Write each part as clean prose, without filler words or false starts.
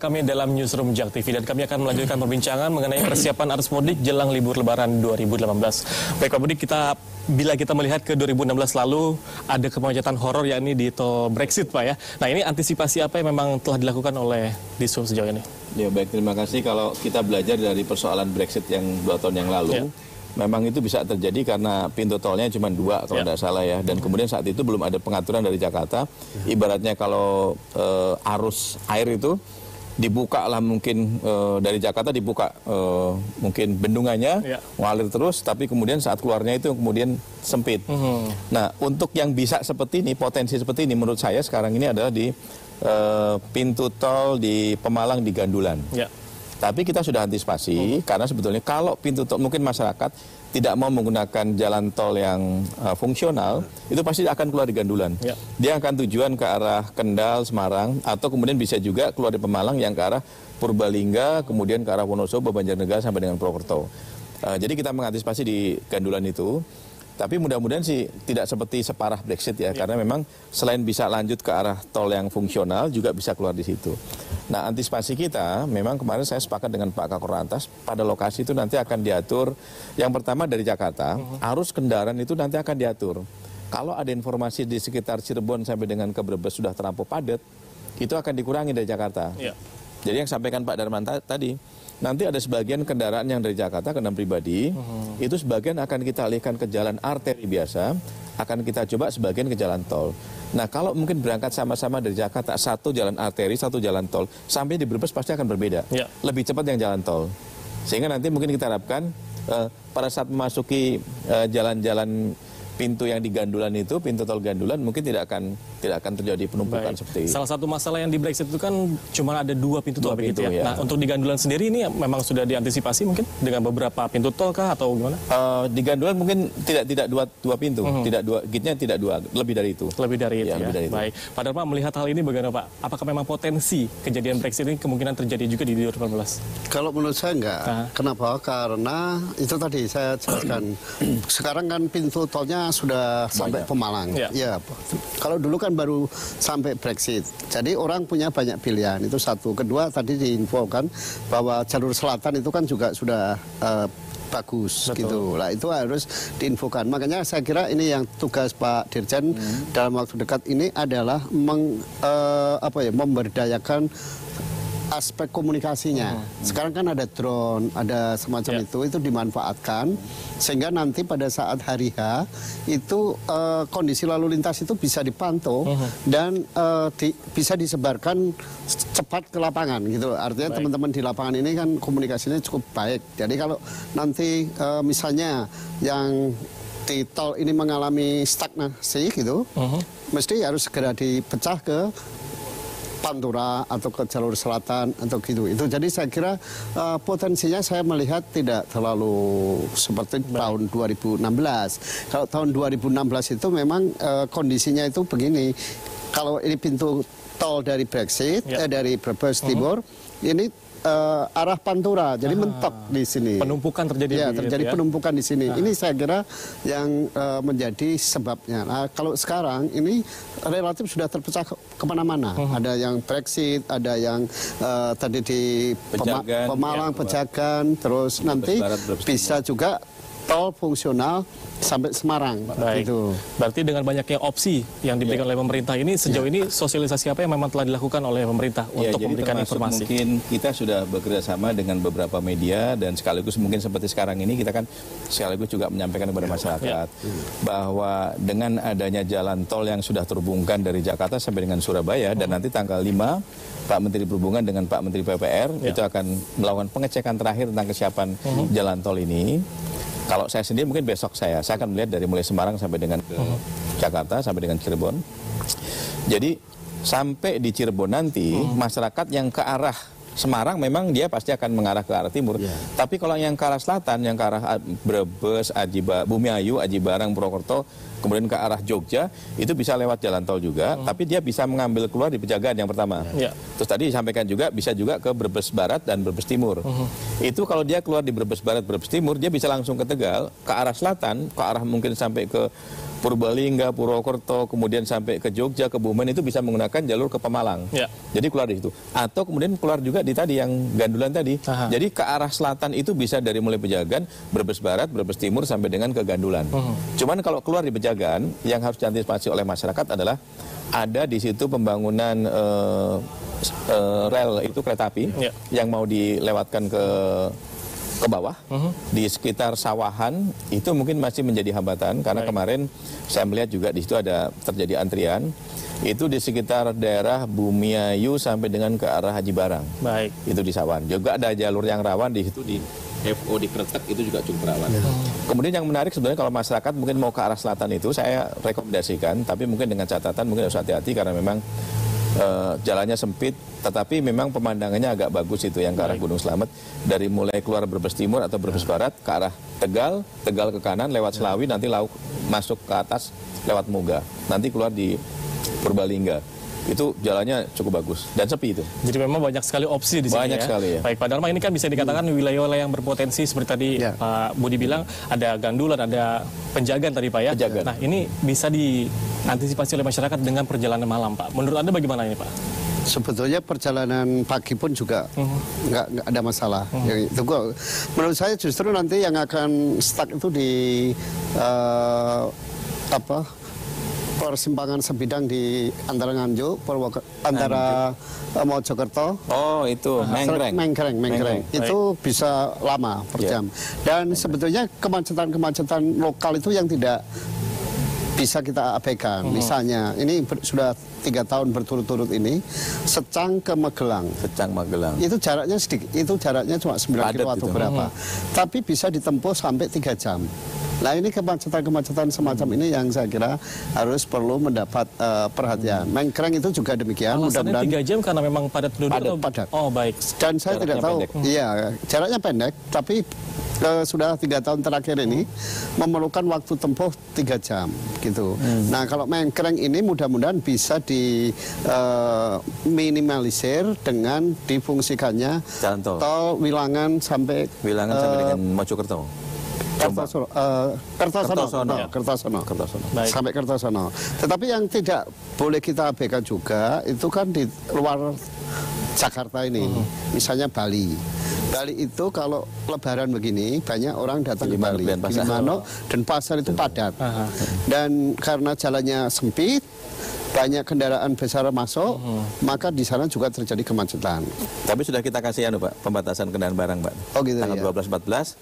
kami dalam Newsroom JAK TV dan kami akan melanjutkan perbincangan mengenai persiapan arus mudik jelang libur Lebaran 2018. Baik Pak Budi, bila kita melihat ke 2016 lalu ada kemacetan horor yakni di tol Brexit Pak ya. Nah ini antisipasi apa yang memang telah dilakukan oleh Dishub sejauh ini? Ya baik, terima kasih. Kalau kita belajar dari persoalan Brexit yang 2 tahun yang lalu, memang itu bisa terjadi karena pintu tolnya cuma 2 kalau tidak salah ya. Dan kemudian saat itu belum ada pengaturan dari Jakarta. Ibaratnya kalau arus air itu dibuka lah mungkin dari Jakarta dibuka mungkin bendungannya ngalir terus, tapi kemudian saat keluarnya itu kemudian sempit. Nah untuk yang bisa seperti ini, potensi seperti ini menurut saya sekarang ini adalah di pintu tol di Pemalang di Gandulan. Tapi kita sudah antisipasi karena sebetulnya kalau pintu tol mungkin masyarakat tidak mau menggunakan jalan tol yang fungsional, itu pasti akan keluar di Gandulan. Dia akan tujuan ke arah Kendal, Semarang, atau kemudian bisa juga keluar di Pemalang yang ke arah Purbalingga, kemudian ke arah Wonosobo, Banjarnegara sampai dengan Purwokerto. Jadi kita mengantisipasi di Gandulan itu. Tapi mudah-mudahan sih tidak seperti separah Brexit ya, karena memang selain bisa lanjut ke arah tol yang fungsional, juga bisa keluar di situ. Nah, antisipasi kita, memang kemarin saya sepakat dengan Pak Kakor Lantas, pada lokasi itu nanti akan diatur, yang pertama dari Jakarta, arus kendaraan itu nanti akan diatur. Kalau ada informasi di sekitar Cirebon sampai dengan ke Brebes sudah terlampau padat, itu akan dikurangi dari Jakarta. Jadi yang sampaikan Pak Darman tadi, nanti ada sebagian kendaraan yang dari Jakarta, kendaraan pribadi, itu sebagian akan kita alihkan ke jalan arteri biasa, akan kita coba sebagian ke jalan tol. Nah kalau mungkin berangkat sama-sama dari Jakarta, satu jalan arteri, satu jalan tol, sampai di Brebes pasti akan berbeda. Lebih cepat yang jalan tol. Sehingga nanti mungkin kita harapkan pada saat memasuki jalan-jalan pintu yang di Gandulan itu, pintu tol Gandulan mungkin tidak akan terjadi penumpukan seperti itu. Salah satu masalah yang di Brexit itu kan cuma ada 2 pintu tol begitu ya. Nah, untuk di Gandulan sendiri ini memang sudah diantisipasi mungkin dengan beberapa pintu tol kah atau gimana? Di Gandulan mungkin tidak dua pintu, gate-nya tidak 2, lebih dari itu. Lebih dari itu ya. Lebih dari itu. Baik. Pak Darma melihat hal ini bagaimana Pak? Apakah memang potensi kejadian Brexit ini kemungkinan terjadi juga di 2018? Kalau menurut saya enggak. Kenapa? Karena itu tadi saya jelaskan. Sekarang kan pintu tolnya sudah sampai Pemalang. Ya. Kalau dulu kan baru sampai Brexit. Jadi orang punya banyak pilihan. Itu satu. Kedua tadi diinfokan bahwa jalur selatan itu kan juga sudah bagus. Betul. Gitu. Nah itu harus diinfokan. Makanya saya kira ini yang tugas Pak Dirjen dalam waktu dekat ini adalah memberdayakan aspek komunikasinya. Sekarang kan ada drone, ada semacam itu dimanfaatkan sehingga nanti pada saat hari H itu kondisi lalu lintas itu bisa dipantau dan bisa disebarkan cepat ke lapangan gitu. Artinya teman-teman di lapangan ini kan komunikasinya cukup baik. Jadi kalau nanti misalnya yang di tol ini mengalami stagnasi gitu, mesti harus segera dipecah ke Pantura atau ke jalur selatan atau gitu. Itu jadi saya kira potensinya saya melihat tidak terlalu seperti tahun 2016. Kalau tahun 2016 itu memang kondisinya itu begini. Kalau ini pintu tol dari Brexit, dari Brebes Timur, ini arah Pantura, jadi mentok di sini. Penumpukan terjadi. Ya, terjadi penumpukan di sini. Ini saya kira yang menjadi sebabnya. Nah, kalau sekarang ini relatif sudah terpecah kemana-mana. Ada yang Brexit, ada yang tadi di Pemalang, Pejagan, terus nanti bisa juga tol fungsional sampai Semarang. Baik. Gitu. Berarti dengan banyaknya opsi yang diberikan oleh pemerintah ini, sejauh ini sosialisasi apa yang memang telah dilakukan oleh pemerintah untuk memberikan informasi? Mungkin kita sudah bekerja sama dengan beberapa media dan sekaligus mungkin seperti sekarang ini kita kan sekaligus juga menyampaikan kepada masyarakat bahwa dengan adanya jalan tol yang sudah terhubungkan dari Jakarta sampai dengan Surabaya dan nanti tanggal 5 Pak Menteri Perhubungan dengan Pak Menteri PUPR itu akan melakukan pengecekan terakhir tentang kesiapan jalan tol ini. Kalau saya sendiri mungkin besok saya akan melihat dari mulai Semarang sampai dengan ke Jakarta sampai dengan Cirebon. Jadi sampai di Cirebon nanti masyarakat yang ke arah Semarang memang dia pasti akan mengarah ke arah timur. Tapi kalau yang ke arah selatan, yang ke arah Brebes, Bumiayu, Aji Barang, Purwokerto, kemudian ke arah Jogja, itu bisa lewat jalan tol juga, tapi dia bisa mengambil keluar di Pejagaan yang pertama. Terus tadi disampaikan juga, bisa juga ke Brebes Barat dan Brebes Timur. Itu kalau dia keluar di Brebes Barat, Brebes Timur, dia bisa langsung ke Tegal, ke arah selatan, ke arah mungkin sampai ke Purbalingga, Purwokerto, kemudian sampai ke Jogja, ke Bumen itu bisa menggunakan jalur ke Pemalang. Ya. Jadi keluar di situ. Atau kemudian keluar juga di tadi yang Gandulan tadi. Jadi ke arah selatan itu bisa dari mulai Pejagan, Brebes Barat, Brebes Timur sampai dengan ke Gandulan. Cuman kalau keluar di Pejagan, yang harus diantisipasi oleh masyarakat adalah ada di situ pembangunan rel itu kereta api yang mau dilewatkan ke bawah di sekitar Sawahan itu mungkin masih menjadi hambatan karena kemarin saya melihat juga di situ ada terjadi antrian itu di sekitar daerah Bumiayu sampai dengan ke arah Haji Barang. Baik. Itu di Sawahan. Juga ada jalur yang rawan di situ di FO di Kretek itu juga cukup rawan. Kemudian yang menarik sebenarnya kalau masyarakat mungkin mau ke arah selatan itu saya rekomendasikan tapi mungkin dengan catatan mungkin harus hati-hati karena memang jalannya sempit, tetapi memang pemandangannya agak bagus itu yang ke arah Gunung Slamet dari mulai keluar Brebes Timur atau Brebes Barat ke arah Tegal, Tegal ke kanan lewat Selawi, nanti masuk ke atas lewat Muga, nanti keluar di Purbalingga. Itu jalannya cukup bagus dan sepi itu. Jadi memang banyak sekali opsi di sini. Banyak sekali ya. Baik Pak Dharma, ini kan bisa dikatakan wilayah-wilayah yang berpotensi seperti tadi Pak Budi bilang ada Gandulan, ada Penjagan tadi Pak ya. Penjagan. Nah ini bisa diantisipasi oleh masyarakat dengan perjalanan malam Pak. Menurut Anda bagaimana ini Pak? Sebetulnya perjalanan pagi pun juga nggak ada masalah. Yang itu menurut saya justru nanti yang akan stuck itu di persimpangan sebidang di antara Nganjuk, antara Mojokerto. Oh itu Mengkreng. Itu bisa lama per jam. Dan sebetulnya kemacetan-kemacetan lokal itu yang tidak bisa kita abaikan. Misalnya ini sudah 3 tahun berturut-turut ini Secang ke Magelang. Itu jaraknya sedikit. Itu jaraknya cuma 9 kilo atau berapa. Tapi bisa ditempuh sampai 3 jam. Nah ini kemacetan-kemacetan semacam ini yang saya kira harus perlu mendapat perhatian. Mengkreng itu juga demikian. Mudah-mudahan 3 jam karena memang padat penduduk. Padat. Oh baik. Dan saya tidak tahu. Iya, jaraknya pendek, tapi sudah 3 tahun terakhir ini memerlukan waktu tempuh 3 jam gitu. Nah kalau Mengkreng ini mudah-mudahan bisa diminimalisir dengan difungsikannya jalan tol Wilangan sampai dengan Mojokerto. Kertosono. Sampai Kertosono. Tetapi yang tidak boleh kita abaikan juga itu kan di luar Jakarta ini, misalnya Bali. Bali itu kalau Lebaran begini banyak orang datang ke Bali, Gilimanuk dan pasar itu padat. Dan karena jalannya sempit, banyak kendaraan besar masuk, maka di sana juga terjadi kemacetan. Tapi sudah kita kasih Pak, pembatasan kendaraan barang Pak. Oh gitu tanggal 12-14,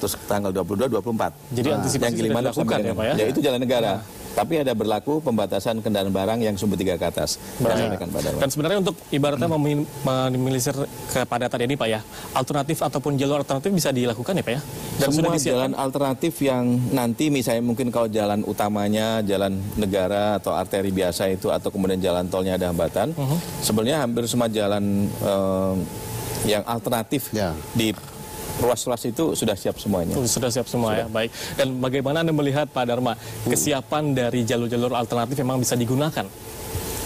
terus tanggal 22-24. Jadi antisipasi sudah dilakukan ya Pak ya? Ya itu jalan negara. Tapi ada berlaku pembatasan kendaraan barang yang sumbu 3 ke atas. Dan sebenarnya untuk ibaratnya meminimalisir kepadatan ini Pak ya, alternatif ataupun jalur alternatif bisa dilakukan ya Pak ya? Dan semua sudah jalan alternatif yang nanti misalnya mungkin kalau jalan utamanya, jalan negara atau arteri biasa itu atau kemudian jalan tolnya ada hambatan, sebenarnya hampir semua jalan yang alternatif di ruas-ruas itu sudah siap semuanya. Sudah siap semua ya, baik. Dan bagaimana Anda melihat Pak Dharma, kesiapan dari jalur-jalur alternatif memang bisa digunakan?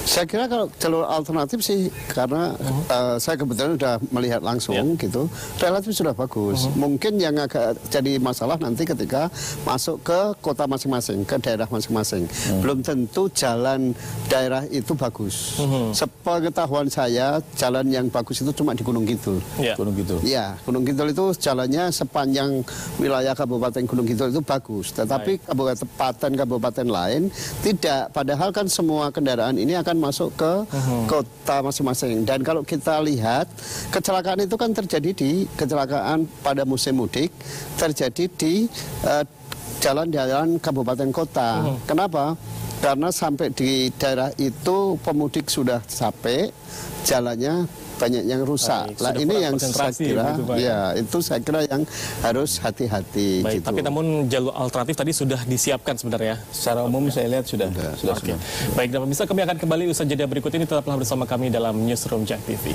Saya kira kalau jalur alternatif sih karena saya kebetulan sudah melihat langsung gitu, relatif sudah bagus. Mungkin yang agak jadi masalah nanti ketika masuk ke kota masing-masing, ke daerah masing-masing. Belum tentu jalan daerah itu bagus. Sepengetahuan saya, jalan yang bagus itu cuma di Gunung Kidul. Gunung Kidul. Iya, Gunung Kidul itu jalannya sepanjang wilayah Kabupaten Gunung Kidul itu bagus. Tetapi kabupaten lain tidak. Padahal kan semua kendaraan ini akan masuk ke kota masing-masing. Dan kalau kita lihat kecelakaan itu kan terjadi kecelakaan pada musim mudik terjadi di jalan-jalan kabupaten kota. Kenapa? Karena sampai di daerah itu pemudik sudah capek, jalannya banyak yang rusak. Lah ini yang saya kira, gitu, itu saya kira yang harus hati-hati. Gitu. Tapi namun jalur alternatif tadi sudah disiapkan sebenarnya. Secara umum saya lihat sudah. Baik, dan pemirsa kami akan kembali usaha jeda berikut ini, tetaplah bersama kami dalam Newsroom JAK TV.